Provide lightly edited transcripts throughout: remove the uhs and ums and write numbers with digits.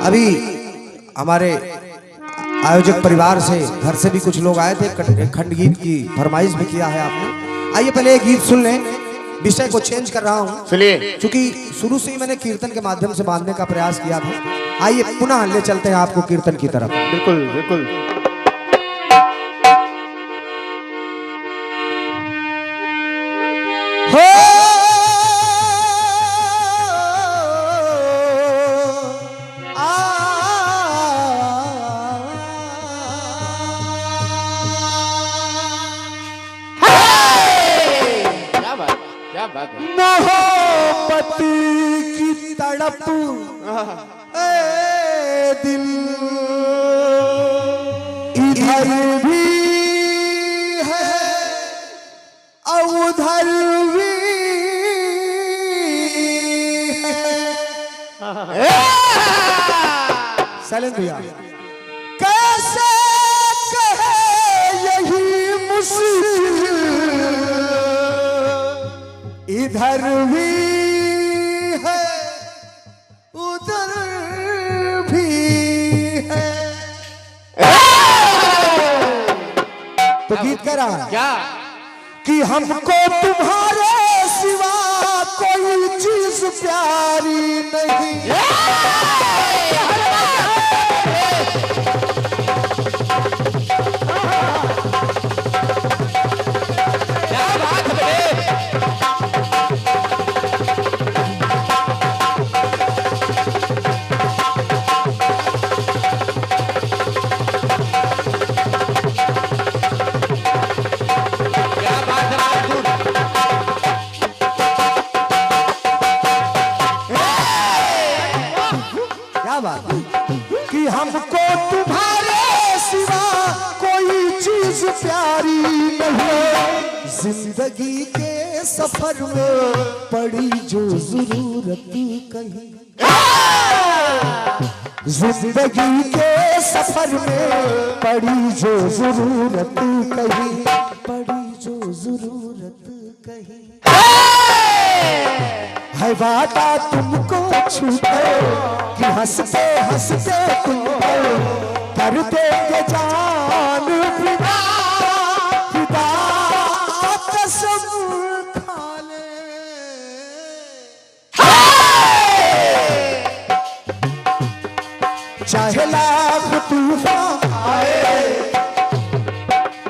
अभी हमारे आयोजक परिवार से घर से भी कुछ लोग आए थे, खंड गीत की फरमाइश भी किया है आपने। आइए पहले एक गीत सुन लें, विषय को चेंज कर रहा हूँ क्योंकि शुरू से ही मैंने कीर्तन के माध्यम से बांधने का प्रयास किया था। आइए पुनः ले चलते हैं आपको कीर्तन की तरफ। बिल्कुल बिल्कुल। मोहब्बत की तड़प दिल इधर भी है और उधर भी है। सैलेंट भैया कैसे कहे यही मुश्किल इधर भी है उधर भी है। तो गीत कह रहा है क्या कि हमको तुम्हारे सिवा कोई चीज प्यारी नहीं। कि हमको तुम्हारे सिवा कोई चीज प्यारी नहीं। जिंदगी के सफर में पड़ी जो जरूरत कहीं, जिंदगी के सफर में पड़ी जो जरूरत कहीं, पड़ी जो जरूरत कहीं है वादा तुमको छूटे कि हंसते हंसते तुमको कर देंगे जान फिदा, फिदा कसम खा ले। चाहे लाख तूफान आए,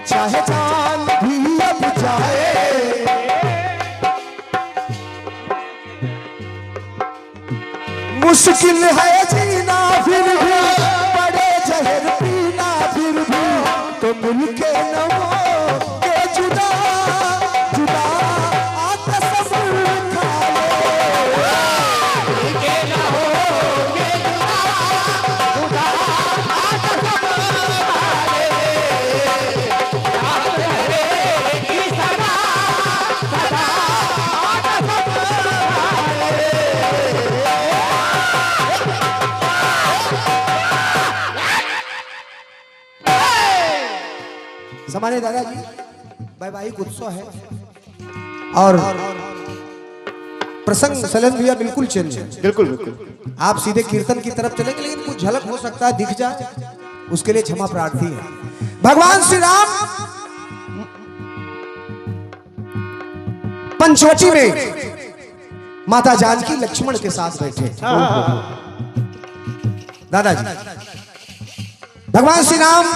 चाहे जान भी अब जाए, मुश्किल है जीना फिर भी, बड़े जहर पीना फिर भी, तो मिलके न हो के जुदा जुदा कसम खा ले। मिलके न हो के जुदा जुदा कसम खा ले। याद रहेगी सदा सदा कसम खा ले। समाने दादाजी वैवाहिक उत्सव है और प्रसंग सैलेंट भैया बिल्कुल चेंज है। बिल्कुल बिल्कुल। आप सीधे कीर्तन की तरफ चलेंगे, लेकिन कुछ झलक हो सकता है दिख जाए, उसके लिए क्षमा प्रार्थी है। भगवान श्री राम पंचवटी में माता जानकी लक्ष्मण के साथ बैठे। दादाजी भगवान श्री राम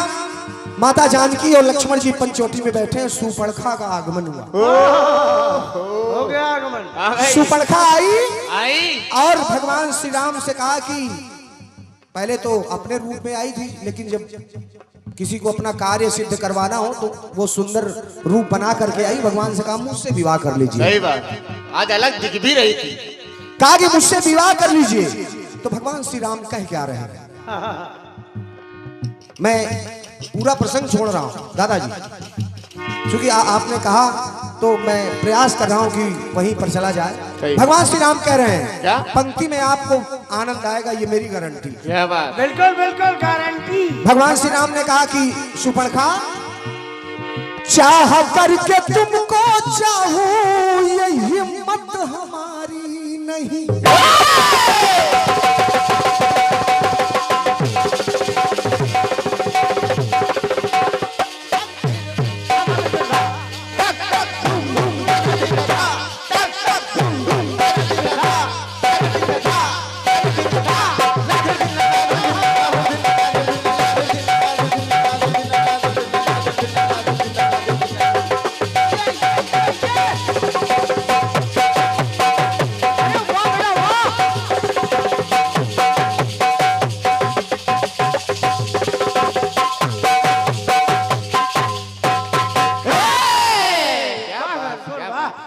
माता जानकी और लक्ष्मण जी पंचवटी में बैठे हैं। सुपर्णखा का आगमन हुआ। हो गया आगमन। सुपर्णखा आई और भगवान श्री राम से कहा कि पहले तो अपने रूप में आई थी, लेकिन जब किसी को अपना कार्य सिद्ध करवाना हो तो वो सुंदर रूप बना करके आई। भगवान से कहा मुझसे विवाह कर लीजिए। सही बात, आज अलग दिख भी रही थी। कहा कि मुझसे विवाह कर लीजिए। तो भगवान श्री राम कह क्या रहे हैं, मैं पूरा प्रसंग छोड़ रहा हूं दादाजी, क्योंकि आपने कहा तो मैं प्रयास कर रहा हूं कि वहीं पर चला जाए। भगवान श्री राम कह रहे हैं क्या? पंक्ति में आपको आनंद आएगा, ये मेरी गारंटी। क्या बात, बिल्कुल बिल्कुल गारंटी। भगवान श्री राम ने कहा कि सुपर्णखा चाह करके तुमको चाहूं, ये हिम्मत हमारी नहीं।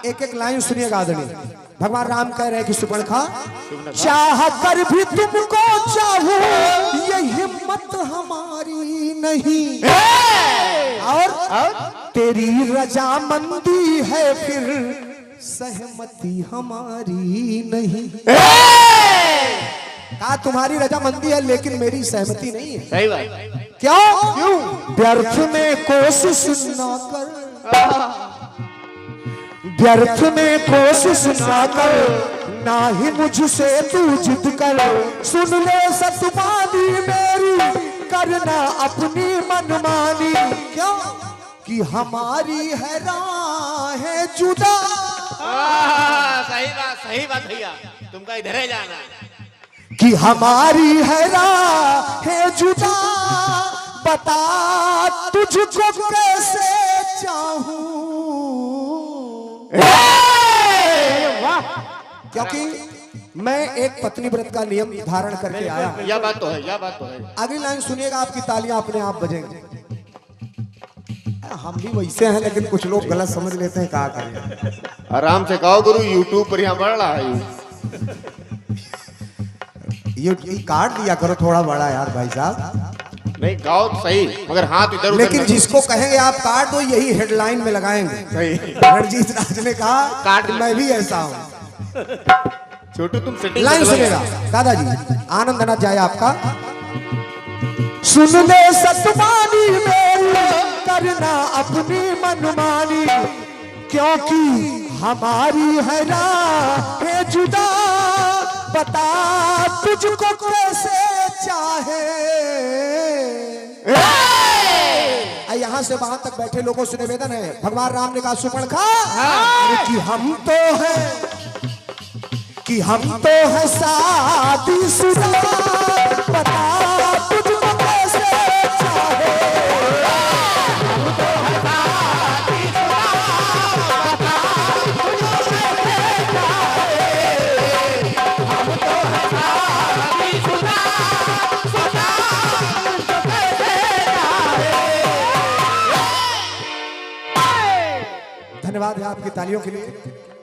एक एक लाइन सुनिएगा आदरणीय। भगवान राम कह रहे हैं कि सुपर्णखा, चाह कर भी तुमको चाहूं ये हिम्मत हमारी नहीं, और तेरी रजामंदी है फिर सहमति हमारी नहीं। कहा तुम्हारी रजामंदी है लेकिन मेरी सहमति नहीं है। सही बात। क्यों? व्यर्थ में कोशिश न कर, व्यर्थ में कोशिश ना कर, ना ही मुझसे तू जिद कर। सुन ले सतमानी मेरी, करना अपनी मनमानी। क्यों? कि हमारी है राहें जुदा। सही बात भैया, तुमका इधर ही जाना है। कि हमारी है राहें जुदा, बता तुझको कैसे चाहूं। क्योंकि मैं एक पत्नी व्रत का नियम धारण करके आया। यह बात तो है, यह बात तो है। अगली लाइन सुनिएगा, आपकी तालियां अपने आप बजेंगी। हम भी वैसे हैं लेकिन कुछ लोग गलत समझ लेते हैं, क्या करें। आराम से कहो गुरु, यूट्यूब पर यहाँ बढ़ रहा है। ये काट दिया करो थोड़ा बड़ा यार भाई साहब। नहीं गाओ तो सही, मगर हाथ इधर उधर। लेकिन जिसको कहेंगे आप काट दो, यही हेडलाइन में लगाएंगे। सही। रणजीत राज ने कहा काट, मैं भी ऐसा हूँ। छोटू तुम सेटिंग लाइन सुनेगा दादाजी, आनंद न जाए आपका। सुन ले सतमानी मेरी, करना अपनी मनमानी। क्योंकि हमारी है राहें जुदा, बता तुझको कैसे चाहे। यहाँ से वहां तक बैठे लोगों से निवेदन है, भगवान राम ने कहा सुपर्णखा, कि हम तो है, कि हम तो है शादीशुदा, बता तुझको कैसे चाहे। हम तो है शादीशुदा, बता तुझको कैसे चाहे। हम तो है शादीशुदा, बता तुझको कैसे चाहे। धन्यवाद है आपकी तालियों के लिए।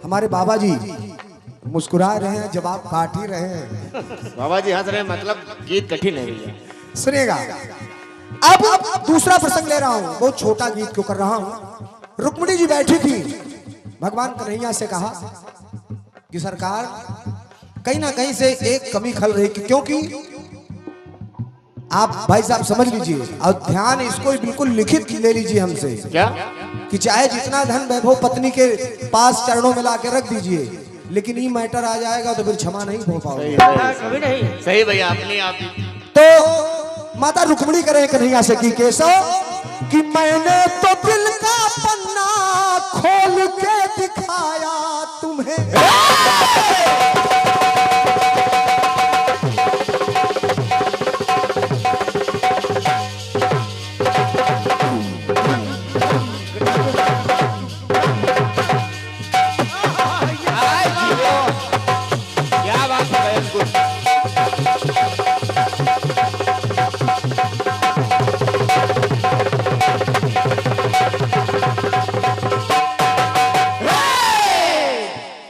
हमारे बाबा जी मुस्कुरा रहे हैं, जवाब काट ही रहे हैं। बाबा जी हंस रहे हैं, मतलब गीत कठिन है भैया। सुनिएगा, अब दूसरा प्रसंग ले रहा हूं। बहुत छोटा गीत क्यों कर रहा हूं। रुक्मिणी जी बैठी थी, भगवान कन्हैया से कहा कि सरकार कहीं ना कहीं से एक कमी खल रही, क्योंकि आप भाई साहब समझ लीजिए और ध्यान इसको बिल्कुल लिखित ले लीजिए हमसे। क्या? कि चाहे जितना धन वैभव पत्नी के पास चरणों में ला के रख दीजिए, लेकिन ये मैटर आ जाएगा तो फिर क्षमा नहीं हो पाओगे। कभी नहीं। सही भैया, अपनी आप। तो माता रुक्मिणी करें कन्हैया से कि केशव, कि मैंने तो दिल का पन्ना खोल के दिखाया तुम्हें।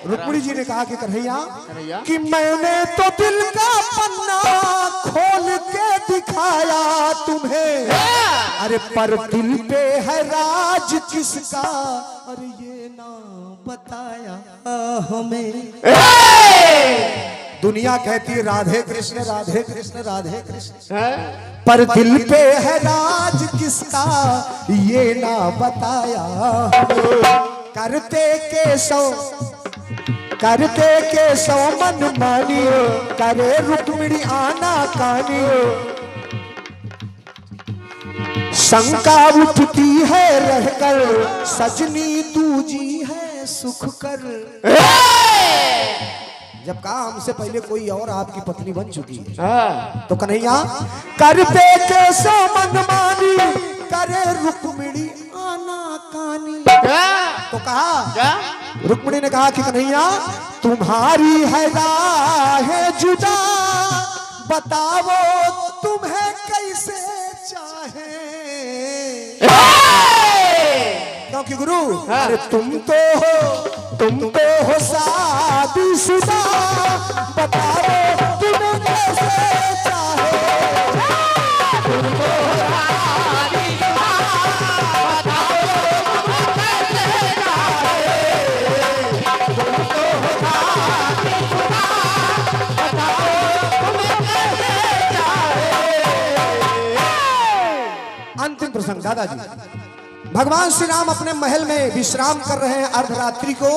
रुक्मिणी जी ने कहा कि कन्हैया, कि मैंने तो दिल का पन्ना खोल के दिखाया तुम्हें। अरे पर दिल पे है राज किसका, अरे ये ना बताया हमें। दुनिया कहती है राधे कृष्ण राधे कृष्ण राधे कृष्ण, पर दिल पे है राज किसका, ये ना बताया हमें। करते केशव करते के सो मन मानी, करे रुक्मिणी आना कानी। शंका उठती है रहकर, सजनी दूजी है सुख कर। जब कहा हमसे पहले कोई और आपकी पत्नी बन चुकी है, तो कन्हैया करते के सो मन मानी, करे रुक्मिणी आना कानी। तो कहा क्या? रुक्मिणी ने कहा कि कन्हैया तुम्हारी है राह जुदा, बताओ तुम्हें कैसे चाहे। क्योंकि गुरु अरे तुम तो हो शादीशुदा, बताओ तुम्हें कैसे चाहे। तुम तो अंतिम प्रसंग दादाजी, भगवान श्री राम अपने महल में विश्राम कर रहे हैं अर्धरात्रि को।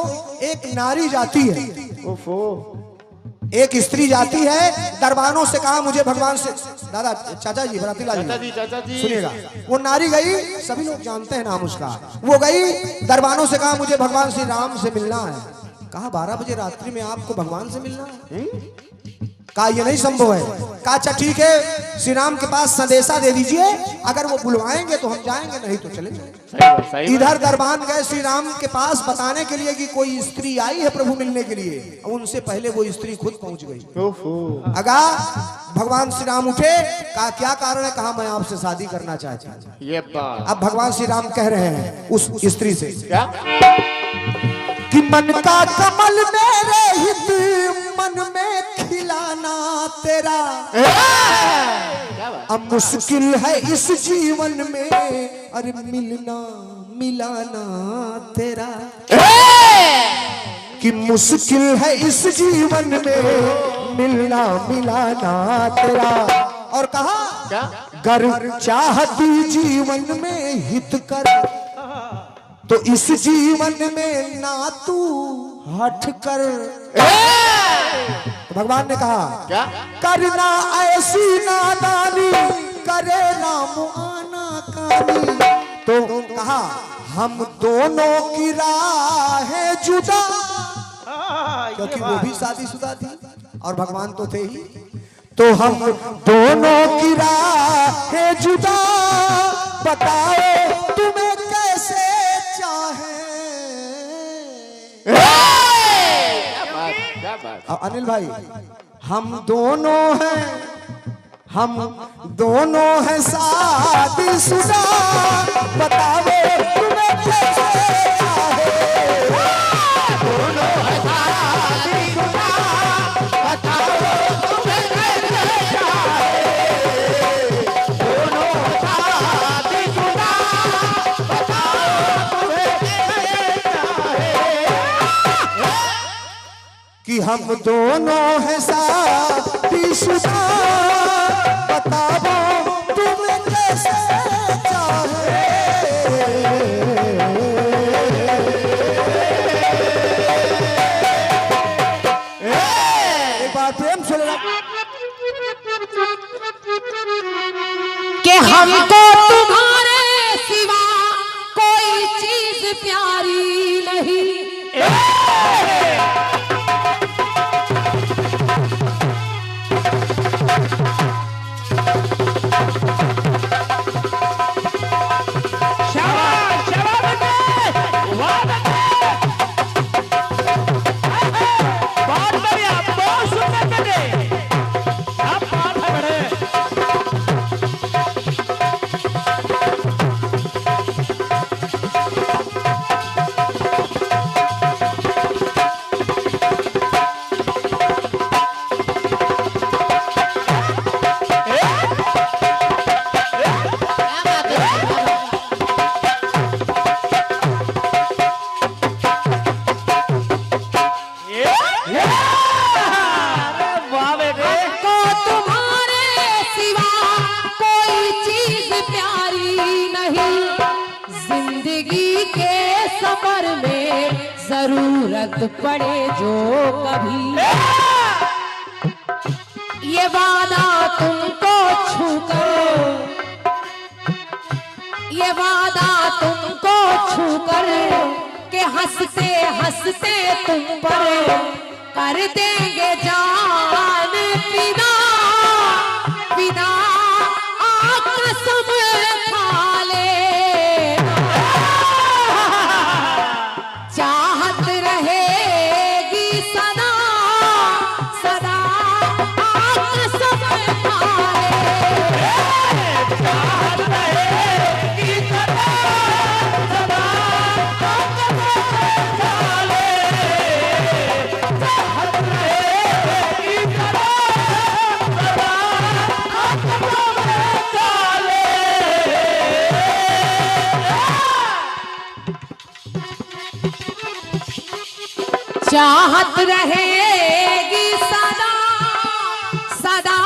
एक नारी जाती है, एक स्त्री जाती है, दरबानों से कहा मुझे भगवान से, दादा चाचा जी बराती लाल जी सुनिएगा, वो नारी गई, सभी लोग जानते हैं नाम उसका, वो गई दरबानों से कहा मुझे भगवान श्री राम से मिलना है। कहा 12 बजे रात्रि में आपको भगवान से मिलना है? कहा ये नहीं संभव है। कहा अच्छा ठीक है, श्री राम के पास संदेशा दे दीजिए, अगर वो बुलवाएंगे तो हम जाएंगे, नहीं तो चले जाएंगे। इधर दरबान गए श्री राम के पास बताने के लिए कि कोई स्त्री आई है प्रभु मिलने के लिए, उनसे पहले वो स्त्री खुद पहुंच गई। अगा भगवान श्री राम उठे, कहा क्या कारण है? कहा मैं आपसे शादी करना चाहता हूं। ये बात अब भगवान श्री राम कह रहे हैं उस स्त्री से क्या? कि मन का कमल मेरे हित मन में खिलाना तेरा, अब मुश्किल है इस जीवन में, अरे मिलना मिलाना तेरा। कि मुश्किल है इस जीवन में मिलना मिलाना तेरा। और कहा क्या? गर चाहती जीवन में हित कर, तो इस जीवन में ना तू हट कर। तो भगवान ने कहा क्या? करना ऐसी नादानी, करे राम आना कानी। तो कहा हम दोनों की राह है जुदा, क्योंकि वो भी शादीशुदा थी और भगवान तो थे ही। तो हम दोनों की राह है जुदा, बताओ तुम्हें कैसे चाहे। क्या बात? अनिल भाई हम दोनों हैं शादीशुदा, बताओ तुम्हें कैसे चाहे। दोनों हैं शादीशुदा, बताओ तुम्हें कैसे चाहे। दोनों हैं शादीशुदा, बताओ तुम्हें कैसे चाहे। कि हम दोनों हैं शादीशुदा, बताओ तुम्हें कैसे चाहे। एक बार प्रेम से कि हमको तुम्हारे सिवा कोई चीज प्यारी नहीं। जरूरत पड़े जो कभी, ये वादा तुमको छूकर, ये वादा तुमको छूकर के हंसते हंसते तुम पर कर देंगे जान फिदा, फिदा कसम खा ले, चाहत रहेगी सदा सदा कसम खा ले, चाहत रहेगी सदा सदा कसम खा ले, चाहत रहेगी सदा सदा कसम खा ले। चाहत रहेगी सदा सदा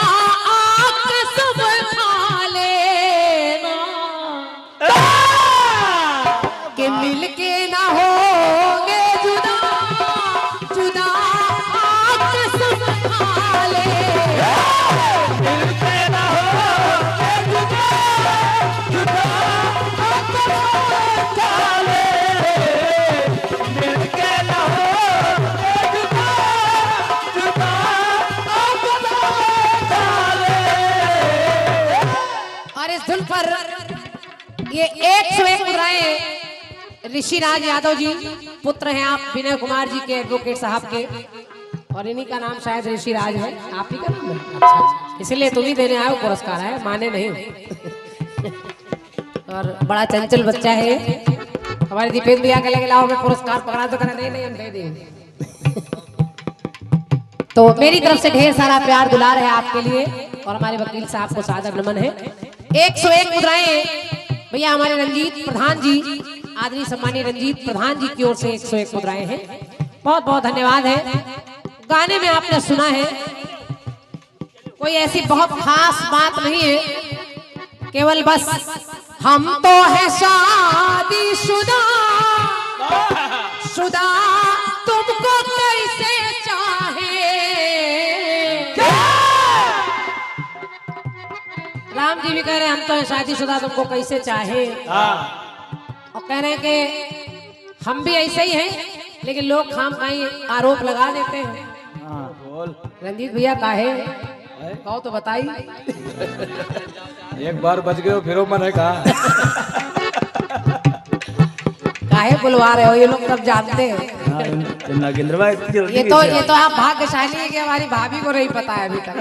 कसम खा लेना कि मिलके ना होंगे जुदा, जुदा कसम खा ले, मिलके ना होंगे जुदा, जुदा कसम खा ले, मिलके ना धुन पर ये 101 मुद्राएं ऋषि राज यादव जी पुत्र हैं आप विनय कुमार जी के एडवोकेट साहब के, और इन्हीं का नाम शायद ऋषि राज है, आप ही का नाम है। अच्छा, इसलिए तुम ही देने आए पुरस्कार है, माने नहीं। और बड़ा चंचल बच्चा है हमारे दीपेंद्र भैया के, लगे लाओ मैं पुरस्कार पकड़ा तो करा, नहीं नहीं हम दे देंगे। तो मेरी तरफ से ढेर सारा प्यार दुलार है आपके लिए, और हमारे वकील साहब को सादर नमन है। 101 मुद्राएं भैया हमारे रंजीत प्रधान जी, आदरणीय सम्मानीय रंजीत प्रधान जी की ओर से 101 मुद्राएं हैं, बहुत बहुत धन्यवाद है। गाने में आपने सुना है, कोई ऐसी बहुत खास बात नहीं है, केवल बस हम तो है शादीशुदा, शुदा तुमको कैसे चाहे, राम जी भी कह रहे हैं हम तो शादीशुदा तुमको कैसे चाहे, और कह रहे हैं कि हम भी ऐसे ही हैं, लेकिन लोग खाम खाई आरोप लगा देते हैं। रंजीत भैया काहे कहो तो बताई। एक बार बच गए हो फिर मन है कहा। काहे बुलवा रहे हो, ये लोग सब जानते हैं। ये तो आप भाग्यशाली है कि हमारी भाभी को नहीं पता है अभी तक,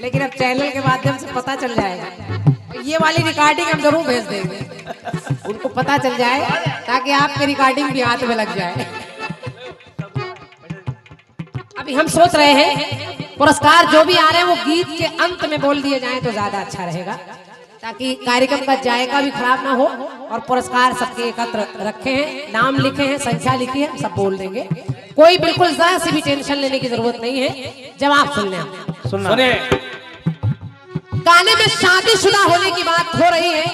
लेकिन अब चैनल के माध्यम से पता चल जाएगा। ये वाली रिकॉर्डिंग हम जरूर भेज देंगे, उनको पता चल जाए, ताकि आपके रिकॉर्डिंग भी हाथ में लग जाए। अभी हम सोच रहे हैं पुरस्कार जो भी आ रहे हैं वो गीत के अंत में बोल दिए जाएं तो ज्यादा अच्छा रहेगा, ताकि कार्यक्रम का जायका भी खराब ना हो, और पुरस्कार सबके एकत्र रखे हैं, नाम लिखे हैं, संख्या लिखी है, सब बोल देंगे। कोई बिल्कुल जरा सी भी टेंशन लेने की जरूरत नहीं है। जवाब सुनने गाने में शादीशुदा होने की बात हो रही है।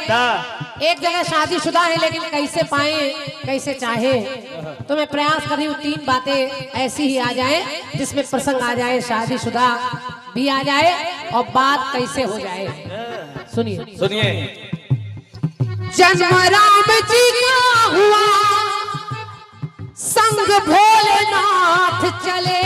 एक जगह शादीशुदा है, लेकिन कैसे पाए कैसे चाहे, तो मैं प्रयास कर रही हूँ 3 बातें ऐसी ही आ जाए जिसमें प्रसंग आ जाए, शादीशुदा भी आ जाए और बात कैसे हो जाए। सुनिए जन्म राम जी का हुआ, संग भोलेनाथ चले,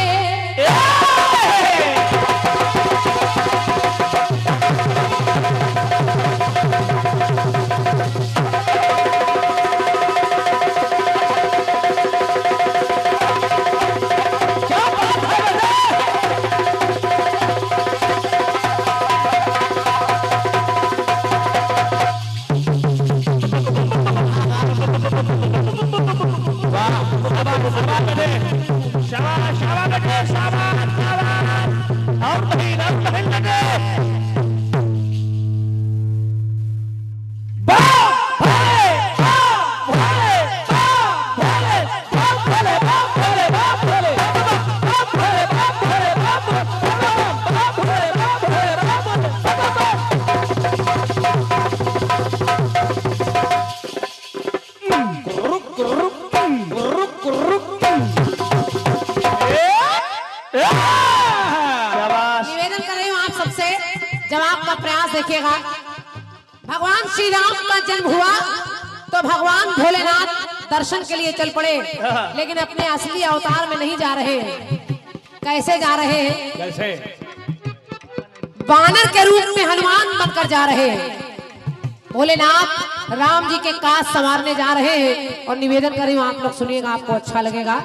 देखिएगा, भगवान श्री राम का जन्म हुआ तो भगवान भोलेनाथ दर्शन के लिए चल पड़े, लेकिन अपने असली अवतार में नहीं जा रहे हैं। कैसे जा रहे हैं? कैसे? वानर के रूप में हनुमान बनकर जा रहे हैं। भोलेनाथ राम जी के काज संवारने जा रहे हैं। और निवेदन कर रही हूँ, आप लोग सुनिएगा, आपको अच्छा लगेगा।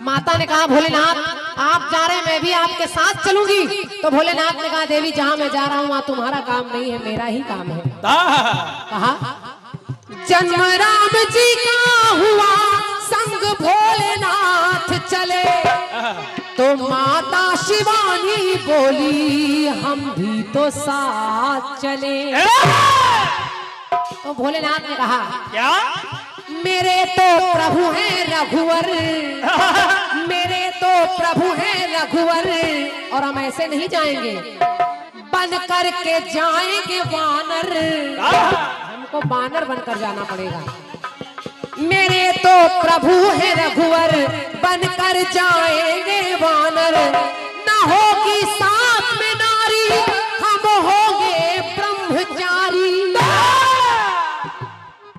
माता ने कहा भोलेनाथ आप जा रहे हैं, मैं भी आपके साथ चलूंगी। तो भोलेनाथ ने कहा देवी जहां मैं जा रहा हूं वहां तुम्हारा काम नहीं है, मेरा ही काम है। कहा जन्म राम जी का हुआ संग भोलेनाथ चले, तो माता शिवानी बोली हम भी तो साथ चले। तो भोलेनाथ ने कहा क्या? मेरे तो प्रभु हैं रघुवर, मेरे तो प्रभु हैं रघुवर, और हम ऐसे नहीं जाएंगे, बन करके जाएंगे वानर। हमको वानर बनकर जाना पड़ेगा। मेरे तो प्रभु हैं रघुवर, बनकर जाएंगे वानर, न होगी साथ में नारी, हम होंगे ब्रह्मचारी।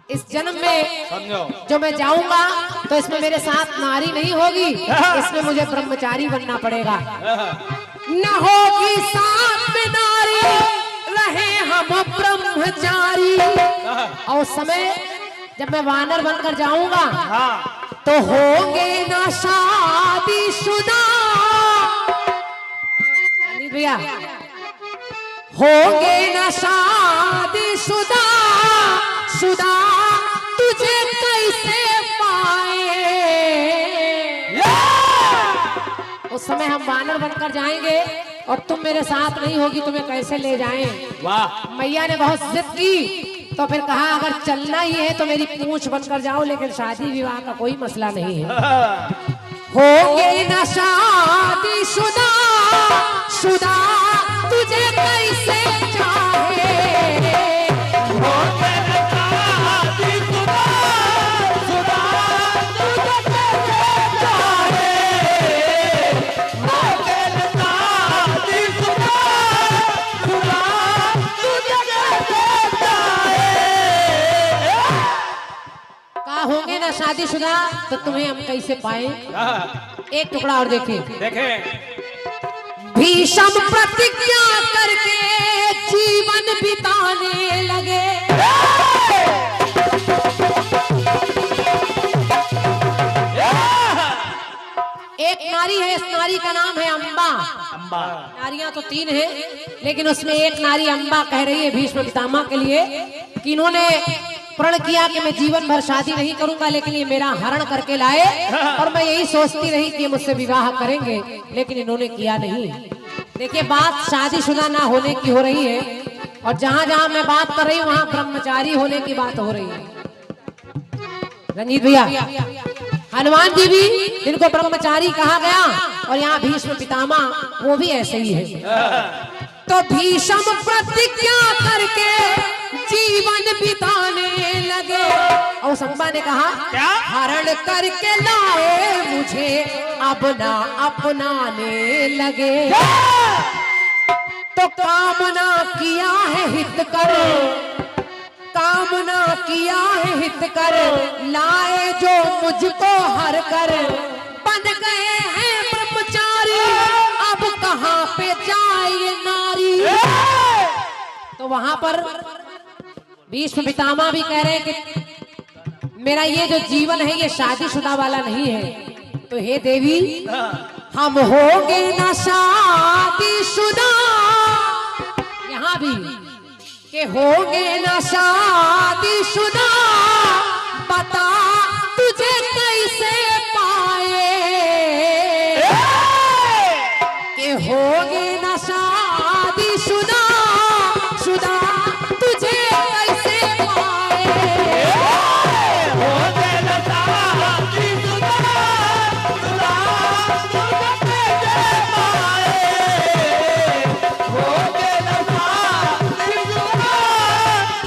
इस जन्म में समझो, जो मैं जाऊंगा तो इसमें मेरे साथ नारी नहीं होगी, इसमें मुझे ब्रह्मचारी बनना पड़ेगा। न होगी साथ में नारी, रहे हम ब्रह्मचारी। और उस समय जब मैं वानर बनकर जाऊंगा तो होंगे ना शादीशुदा। भैया होंगे ना शादीशुदा, शुदा तुझे कैसे पाए। उस समय हम वानर बनकर जाएंगे और तुम मेरे साथ नहीं होगी, तुम्हें कैसे ले जाएं। वाह। मैया ने बहुत जिद की तो फिर कहा अगर चलना ही है तो मेरी पूंछ बनकर जाओ, लेकिन शादी विवाह का कोई मसला नहीं है। होंगे ना शादीशुदा, शुदा तुझे कैसे चाहे। होंगे ना शादीशुदा तो तुम्हें हम कैसे पाए। एक टुकड़ा और देखिए, देखें। भीषम प्रतिज्ञा करके जीवन बिताने लगे, एक नारी है, इस नारी का नाम है अम्बा। अम्बा। नारियां तो 3 हैं, लेकिन उसमें एक नारी अम्बा कह रही है भीष्म पितामह के लिए कि इन्होंने प्रण किया कि मैं जीवन भर शादी नहीं करूंगा, लेकिन ये मेरा हरण करके लाए और मैं यही सोचती रही कि ये मुझसे विवाह करेंगे, लेकिन इन्होंने किया नहीं। देखिए बात शादीशुदा ना होने की हो रही है, और जहां जहां मैं बात कर रही हूँ वहां ब्रह्मचारी होने की बात हो रही है। रंजीत भैया, हनुमान जी भी जिनको ब्रह्मचारी कहा गया, और यहाँ भीष्म पितामह वो भी ऐसे ही है। तो भीषम प्रतिज्ञा करके जीवन बिताने लगे, और संबा ने कहा हरण करके लाए मुझे अब ना अपनाने लगे। तो कामना किया है हित कर, कामना किया है हित कर, लाए जो मुझको हर कर, बन गए हैं ब्रह्मचारी, अब कहाँ पे जाए नारी। तो वहां पर भीष्म पितामह भी कह रहे हैं कि मेरा ये जो जीवन है ये शादीशुदा वाला नहीं है। तो हे देवी हम होंगे ना शादीशुदा, यहाँ भी के होंगे ना शादीशुदा, बता तुझे कैसे पाए। के होंगे ना शादीशुदा, शुदा तुझे कैसे पाए। होंगे ना शादीशुदा, शुदा तुझे कैसे पाए। होंगे ना शादीशुदा,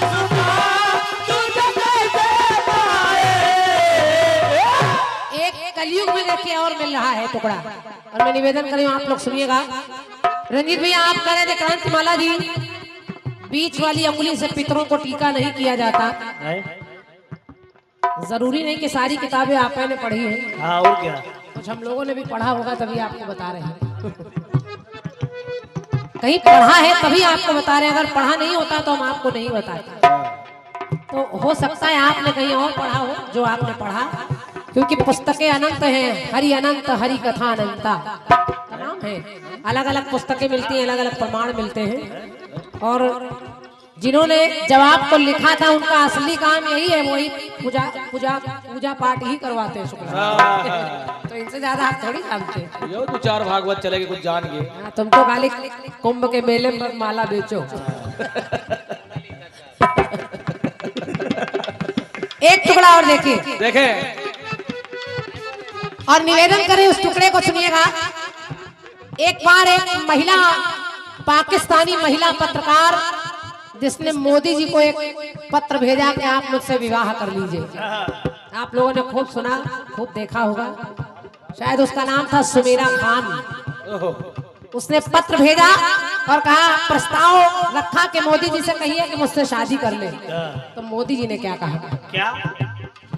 शुदा तुझे कैसे पाए। एक कलयुग में देखिए और मिल रहा है टुकड़ा, और मैं निवेदन कर रही हूँ आप लोग सुनिएगा। रंजीत भैया आप कह रहे थे क्रांतिमाला जी बीच वाली उंगली से पितरों को टीका नहीं किया जाता। जरूरी नहीं कि सारी किताबें आपने पढ़ी है। हाँ और क्या। कुछ हम लोगों ने भी पढ़ा होगा तभी आपको बता रहे हैं। कहीं पढ़ा है तभी आपको बता रहे हैं, अगर पढ़ा नहीं होता तो हम आपको नहीं बताते। तो हो सकता है आपने कहीं और पढ़ा हो जो आपने पढ़ा, क्योंकि पुस्तकें अनंत हैं। हरि अनंत हरि कथा अनंता तमाम है। अलग अलग पुस्तकें मिलती हैं, अलग अलग प्रमाण मिलते हैं। और जिन्होंने जवाब को लिखा था उनका असली काम यही है, वही पूजा पूजा पूजा पाठ ही करवाते हैं शुक्र। तो इनसे ज्यादा आप थोड़ी जानते हैं। यो 2-4 भागवत चलेगी कुछ जान गए। तुम तो खाली कुंभ के मेले पर माला बेचो। एक टुकड़ा और देखिए, देखें और निवेदन करें उस टुकड़े को सुनिएगा। एक बार एक महिला, पाकिस्तानी महिला पत्रकार, जिसने मोदी जी को एक पत्र भेजा कि आप मुझसे विवाह कर लीजिए। आप लोगों ने खूब सुना, खूब देखा होगा। शायद उसका नाम था सुमेरा खान। उसने पत्र भेजा और कहा, प्रस्ताव रखा कि मोदी जी से कहिए कि मुझसे शादी कर ले। तो मोदी जी ने क्या कहा? क्या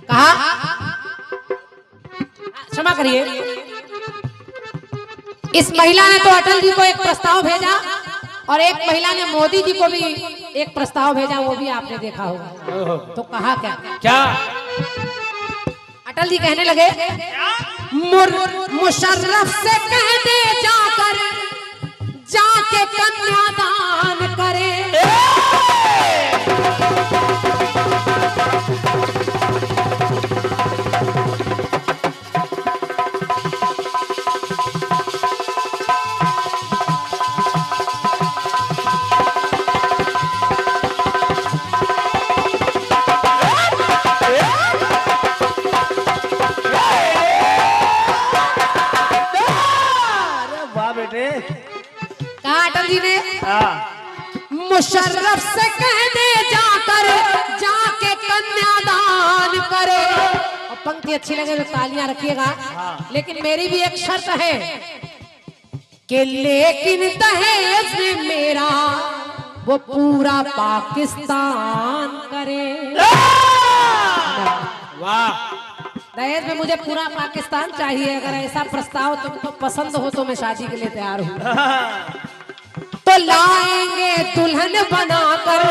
कहा, क्षमा करिए, इस महिला ने तो अटल जी को एक प्रस्ताव भेजा और एक महिला ने मोदी जी को भी एक प्रस्ताव भेजा, वो भी आपने देखा होगा। तो कहा क्या? क्या? अटल जी कहने लगे, मुशर्रफ से कह दे जाकर, जाके कन्यादान करे। कहा अटल जी ने, मुशर्रफ से कह दे जाकर, जाके कन्यादान करे। और पंक्ति अच्छी लगे तो तालियां रखिएगा। लेकिन मेरी भी एक शर्त है कि लेकिन दहेज में मेरा वो पूरा पाकिस्तान करे। वाह, दहेज में मुझे पूरा पाकिस्तान चाहिए। अगर ऐसा प्रस्ताव तुमको पसंद हो तो मैं शादी के लिए तैयार हूँ। तो लाएंगे दुल्हन बनाकर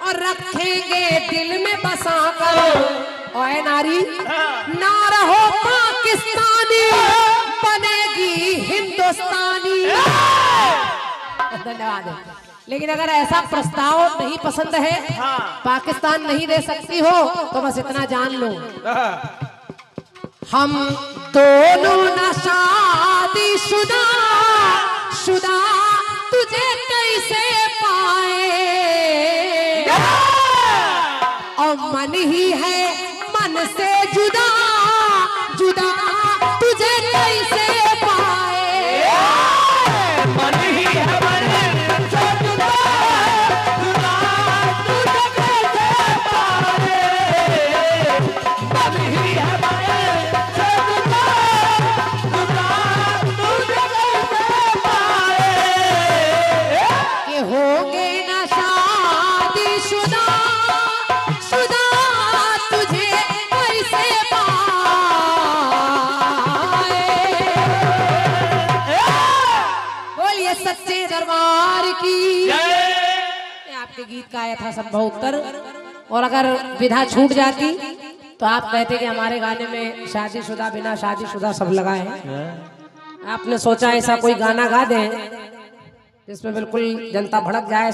और रखेंगे दिल में बसाकर। ओए नारी, ना रहो पाकिस्तानी, बनेगी हिंदुस्तानी। धन्यवाद। लेकिन अगर ऐसा प्रस्ताव नहीं पसंद है, पाकिस्तान नहीं दे सकती हो, तो बस इतना जान लो, हम दोनों न शादी शुदा, शुदा तुझे कैसे पाए। और मन ही है मन से जुदा, जुदा तुझे कैसे पाए। मन ही है मन से जुदा, जुदा तुझे कैसे पाए। मन ही है मन से जुदा, जुदा तुझे कैसे पाए। कि होगे न शादी शुदा, शुदा तुझे कैसे पाए। बोलिए सच्चे दरबार की। मैं आपके गीत का आया था संभव उत्तर, और अगर विधा छूट जाती तो आप कहते कि हमारे गाने में शादीशुदा बिना शादीशुदा सब लगा है। आपने सोचा ऐसा कोई गाना गा दें जिसमें बिल्कुल जनता भड़क जाए।